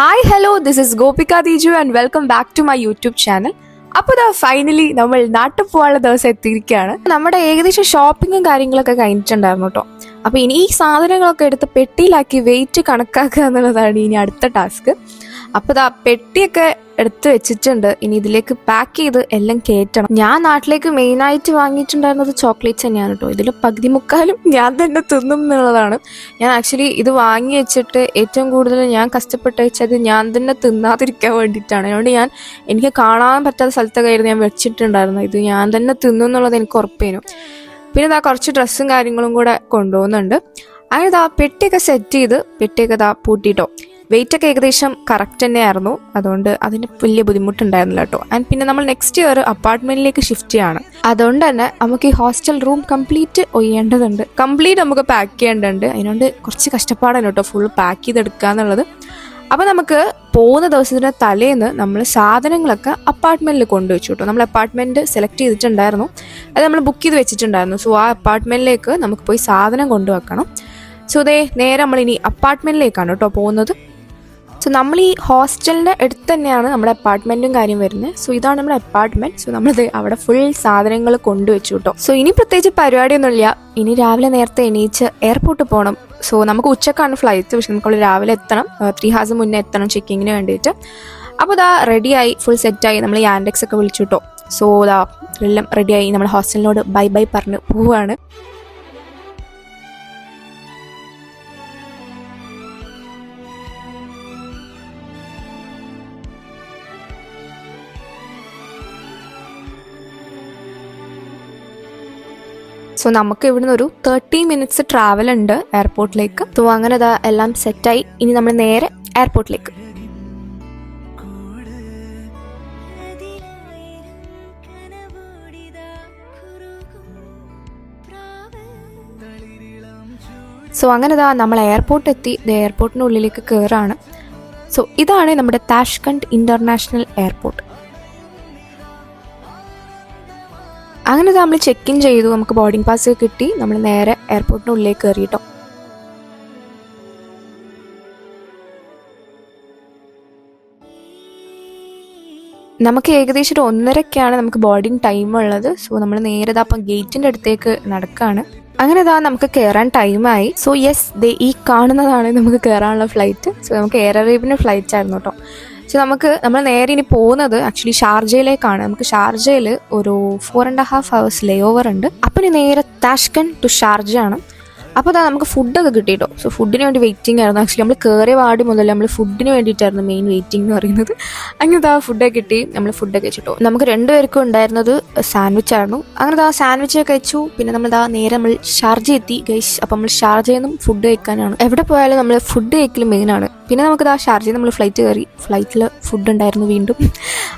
Hi hello this is Gopika Deeju and welcome back to my YouTube channel. അപ്പോൾ ഇതാ finally നമ്മൾ നാട്ടിൽ പോകാനുള്ള ദിവസം എത്തിയിരിക്കുകയാണ്. നമ്മുടെ ഏകദേശം ഷോപ്പിങ്ങും കാര്യങ്ങളൊക്കെ കഴിഞ്ഞിട്ടുണ്ടായിരുന്നു കേട്ടോ. അപ്പോൾ ഇനി ഈ സാധനങ്ങളൊക്കെ എടുത്ത് പെട്ടിയിലാക്കി വെയിറ്റ് കണക്കാക്കുക എന്നുള്ളതാണ് ഇനി അടുത്ത ടാസ്ക്. അപ്പോൾ ഇതാ പെട്ടിയൊക്കെ എടുത്ത് വെച്ചിട്ടുണ്ട്. ഇനി ഇതിലേക്ക് പാക്ക് ചെയ്ത് എല്ലാം കയറ്റണം. ഞാൻ നാട്ടിലേക്ക് മെയിനായിട്ട് വാങ്ങിയിട്ടുണ്ടായിരുന്നത് ചോക്ലേറ്റ്സ് തന്നെയാണ് കേട്ടോ. ഇതിൽ പകുതി മുക്കാലും ഞാൻ തന്നെ തിന്നും എന്നുള്ളതാണ്. ഞാൻ ആക്ച്വലി ഇത് വാങ്ങി വെച്ചിട്ട് ഏറ്റവും കൂടുതൽ ഞാൻ കഷ്ടപ്പെട്ട് വെച്ചത് ഞാൻ തന്നെ തിന്നാതിരിക്കാൻ വേണ്ടിയിട്ടാണ്. അതുകൊണ്ട് എനിക്ക് കാണാൻ പറ്റാത്ത സ്ഥലത്തൊക്കെ ആയിരുന്നു ഞാൻ വെച്ചിട്ടുണ്ടായിരുന്നു. ഇത് ഞാൻ തന്നെ തിന്നും എന്നുള്ളത് എനിക്ക് ഉറപ്പേനു. പിന്നെ ഇതാ കുറച്ച് ഡ്രസ്സും കാര്യങ്ങളും കൂടെ കൊണ്ടുപോകുന്നുണ്ട്. അങ്ങനെ ഇതാ പെട്ടിയൊക്കെ സെറ്റ് ചെയ്ത് പെട്ടിയൊക്കെ ഇതാ പൂട്ടിയിട്ടോ. വെയിറ്റ് ഒക്കെ ഏകദേശം കറക്റ്റ് തന്നെയായിരുന്നു. അതുകൊണ്ട് അതിന് വലിയ ബുദ്ധിമുട്ടുണ്ടായിരുന്നില്ല കേട്ടോ. ആൻഡ് പിന്നെ നമ്മൾ നെക്സ്റ്റ് ഇയർ അപ്പാർട്ട്മെന്റിലേക്ക് ഷിഫ്റ്റ് ചെയ്യാണ്. അതുകൊണ്ട് തന്നെ നമുക്ക് ഈ ഹോസ്റ്റൽ റൂം കംപ്ലീറ്റ് ഒയ്യേണ്ടതുണ്ട്, കംപ്ലീറ്റ് നമുക്ക് പാക്ക് ചെയ്യേണ്ടതുണ്ട്. അതിനോണ്ട് കുറച്ച് കഷ്ടപ്പാടാണ് കേട്ടോ ഫുൾ പാക്ക് ചെയ്തെടുക്കുക എന്നുള്ളത്. അപ്പോൾ നമുക്ക് പോകുന്ന ദിവസത്തിൻ്റെ തലേന്ന് നമ്മൾ സാധനങ്ങളൊക്കെ അപ്പാർട്ട്മെന്റിൽ കൊണ്ടുവച്ചു കേട്ടോ. നമ്മൾ അപ്പാർട്ട്മെന്റ് സെലക്ട് ചെയ്തിട്ടുണ്ടായിരുന്നു, അത് നമ്മൾ ബുക്ക് ചെയ്ത് വെച്ചിട്ടുണ്ടായിരുന്നു. സോ ആ അപ്പാർട്ട്മെന്റിലേക്ക് നമുക്ക് പോയി സാധനം കൊണ്ടുവെക്കണം. സോ നേരെ നമ്മൾ ഇനി അപ്പാർട്ട്മെന്റിലേക്കാണ് കേട്ടോ പോകുന്നത്. സോ നമ്മൾ ഈ ഹോസ്റ്റലിൻ്റെ അടുത്ത് തന്നെയാണ് നമ്മുടെ അപ്പാർട്ട്മെൻറ്റും കാര്യം വരുന്നത്. സോ ഇതാണ് നമ്മുടെ അപ്പാർട്ട്മെൻറ്റ്. സോ നമ്മളിത് അവിടെ ഫുൾ സാധനങ്ങൾ കൊണ്ടുവച്ചു കേട്ടോ. സോ ഇനി പ്രത്യേകിച്ച് പരിപാടിയൊന്നുമില്ല. ഇനി രാവിലെ നേരത്തെ എണീച്ച് എയർപോർട്ടിൽ പോകണം. സോ നമുക്ക് ഉച്ചക്കാണ് ഫ്ലൈറ്റ്, പക്ഷെ നമുക്ക് രാവിലെ എത്തണം. 3 hours മുന്നേ എത്തണം ചെക്കിങ്ങിന് വേണ്ടിയിട്ട്. അപ്പോൾ ഇതാ റെഡിയായി, ഫുൾ സെറ്റായി. നമ്മൾ യാൻഡെക്സ് ഒക്കെ വിളിച്ചു കേട്ടോ. സോ ഇതാ എല്ലാം റെഡിയായി. നമ്മൾ ഹോസ്റ്റലിനോട് ബൈ ബൈ പറഞ്ഞ് പോവുകയാണ്. സോ നമുക്ക് ഇവിടുന്ന് ഒരു 30 minutes ട്രാവൽ ഉണ്ട് എയർപോർട്ടിലേക്ക്. സോ അങ്ങനെ ഇതാ എല്ലാം സെറ്റായി. ഇനി നമ്മൾ നേരെ എയർപോർട്ടിലേക്ക്. സോ അങ്ങനെ ഇതാ നമ്മൾ എയർപോർട്ട് എത്തി. എയർപോർട്ടിൻ്റെ ഉള്ളിലേക്ക് കയറാണ്. സോ ഇതാണ് നമ്മുടെ താഷ്കണ്ട് ഇന്റർനാഷണൽ എയർപോർട്ട്. അങ്ങനെ നമ്മൾ ചെക്ക് ഇൻ ചെയ്തു, നമുക്ക് ബോർഡിംഗ് പാസ് കിട്ടി. നമ്മൾ നേരെ എയർപോർട്ടിൻ്റെ ഉള്ളിലേക്ക് കയറി കേട്ടോ. നമുക്ക് ഏകദേശം ഒരു 1:30 നമുക്ക് ബോർഡിംഗ് ടൈം ഉള്ളത്. സോ നമ്മൾ നേരെ അപ്പം ഗേറ്റിൻ്റെ അടുത്തേക്ക് നടക്കുകയാണ്. അങ്ങനെ നമുക്ക് കയറാൻ ടൈമായി. സോ യെസ്, ഈ കാണുന്നതാണ് നമുക്ക് കയറാനുള്ള ഫ്ലൈറ്റ്. സോ നമുക്ക് എയർ അറേബ്യൻ്റെ ഫ്ലൈറ്റ് ആയിരുന്നു കേട്ടോ. സോ നമ്മൾ നേരെ ഇനി പോകുന്നത് ആക്ച്വലി ഷാർജയിലേക്കാണ്. നമുക്ക് ഷാർജയിൽ ഒരു 4.5 hours ലേ ഓവർ ഉണ്ട്. അപ്പം ഇനി നേരെ താഷ്കണ്ട് ടു ഷാർജ ആണ്. അപ്പോൾ നമുക്ക് ഫുഡൊക്കെ കിട്ടിയിട്ടോ. സോ ഫുഡിന് വേണ്ടി വെയിറ്റിംഗ് ആയിരുന്നു. ആക്ച്വലി നമ്മൾ കയറിയ വാടി മുതൽ നമ്മൾ ഫുഡിന് വേണ്ടിയിട്ടായിരുന്നു മെയിൻ വെയിറ്റിംഗ് എന്ന് പറയുന്നത്. അങ്ങനെ ഫുഡൊക്കെ കിട്ടി. നമ്മൾ ഫുഡൊക്കെ കഴിച്ചിട്ടോ. നമുക്ക് 2 പേർക്കും ഉണ്ടായിരുന്നത് സാൻഡ്വിച്ച് ആയിരുന്നു. അങ്ങനെ സാൻഡ്വിച്ചൊക്കെ കഴിച്ചു. പിന്നെ നേരെ നമ്മൾ ഷാർജ എത്തി ഗൈസ്. അപ്പം നമ്മൾ ഷാർജയിൽ നിന്നും ഫുഡ് കഴിക്കാനാണ്. എവിടെ പോയാലും നമ്മൾ ഫുഡ് കഴിക്കൽ മെയിനാണ്. പിന്നെ നമുക്ക് ഷാർജയിൽ നമ്മൾ ഫ്ലൈറ്റ് കയറി. ഫ്ലൈറ്റിൽ ഫുഡ് ഉണ്ടായിരുന്നു വീണ്ടും.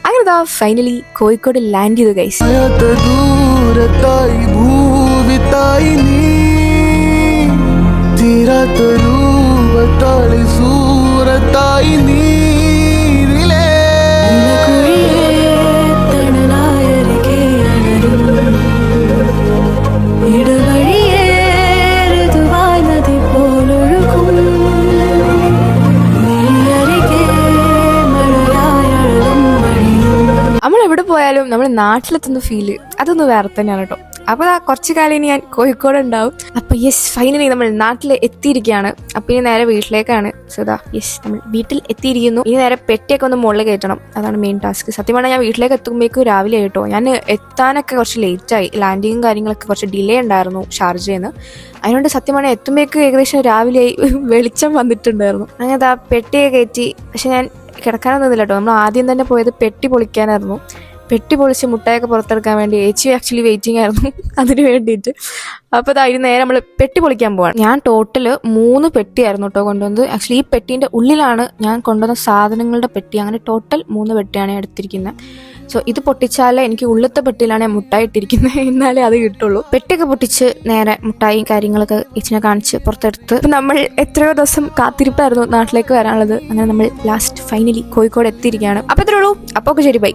അങ്ങനെ ഫൈനലി കോഴിക്കോട് ലാൻഡ് ചെയ്തു ഗൈസ്. നമ്മളെവിടെ പോയാലും നമ്മൾ നാട്ടിലെത്തുന്ന ഫീല് അതൊന്ന് വേറെ തന്നെയാണ് കേട്ടോ. അപ്പോൾ കുറച്ച് കാലം ഇനി ഞാൻ കോഴിക്കോട് ഉണ്ടാവും. അപ്പോൾ യെസ്, ഫൈനലി നമ്മൾ നാട്ടിൽ എത്തിയിരിക്കുകയാണ്. അപ്പോൾ ഇനി നേരെ വീട്ടിലേക്കാണ്. സോ യെസ്, നമ്മൾ വീട്ടിൽ എത്തിയിരിക്കുന്നു. ഇനി നേരെ പെട്ടിയൊക്കെ ഒന്ന് മുകളിൽ കയറ്റണം. അതാണ് മെയിൻ ടാസ്ക്. സത്യം പറഞ്ഞാൽ ഞാൻ വീട്ടിലേക്ക് എത്തുമ്പോഴേക്കും രാവിലെ ആയിട്ടോ. ഞാൻ എത്താനൊക്കെ കുറച്ച് ലേറ്റായി. ലാൻഡിങ്ങും കാര്യങ്ങളൊക്കെ കുറച്ച് ഡിലേ ഉണ്ടായിരുന്നു ഷാർജയിൽ നിന്ന്. അതുകൊണ്ട് സത്യം പറഞ്ഞാൽ എത്തുമ്പോഴേക്കും ഏകദേശം രാവിലെയായി. വെളിച്ചം വന്നിട്ടുണ്ടായിരുന്നു. അങ്ങനെ പെട്ടിയൊക്കെ കയറ്റി. പക്ഷെ ഞാൻ കിടക്കാനൊന്നുമില്ല കേട്ടോ. നമ്മൾ ആദ്യം തന്നെ പോയത് പെട്ടി പൊളിക്കാനായിരുന്നു. പെട്ടി പൊളിച്ച് മുട്ടായൊക്കെ പുറത്തെടുക്കാൻ വേണ്ടി ഏച്ചി ആക്ച്വലി വെയിറ്റിംഗ് ആയിരുന്നു അതിന് വേണ്ടിയിട്ട്. അപ്പോൾ അതിന് നേരെ നമ്മൾ പെട്ടി പൊളിക്കാൻ പോവാണ്. ഞാൻ ടോട്ടൽ 3 പെട്ടിയായിരുന്നു കേട്ടോ കൊണ്ടുവന്നത്. ആക്ച്വലി ഈ പെട്ടീൻ്റെ ഉള്ളിലാണ് ഞാൻ കൊണ്ടുവന്ന സാധനങ്ങളുടെ പെട്ടി. അങ്ങനെ ടോട്ടൽ 3 പെട്ടിയാണ് എടുത്തിരിക്കുന്നത്. സോ ഇത് പൊട്ടിച്ചാലേ എനിക്ക് ഉള്ളത്തെ പെട്ടിയിലാണ് ഞാൻ മുട്ടായി ഇട്ടിരിക്കുന്നത്, എന്നാലേ അത് കിട്ടുള്ളൂ. പെട്ടിയൊക്കെ പൊട്ടിച്ച് നേരെ മുട്ടായി കാര്യങ്ങളൊക്കെ ഏച്ചിനെ കാണിച്ച് പുറത്തെടുത്ത് നമ്മൾ എത്രയോ ദിവസം കാത്തിരിപ്പായിരുന്നു നാട്ടിലേക്ക് വരാനുള്ളത്. അങ്ങനെ നമ്മൾ ലാസ്റ്റ് ഫൈനലി കോഴിക്കോട് എത്തിയിരിക്കുകയാണ്. അപ്പോൾ ഇത്രേ ഉള്ളൂ. അപ്പോൾ ശരി, ബൈ.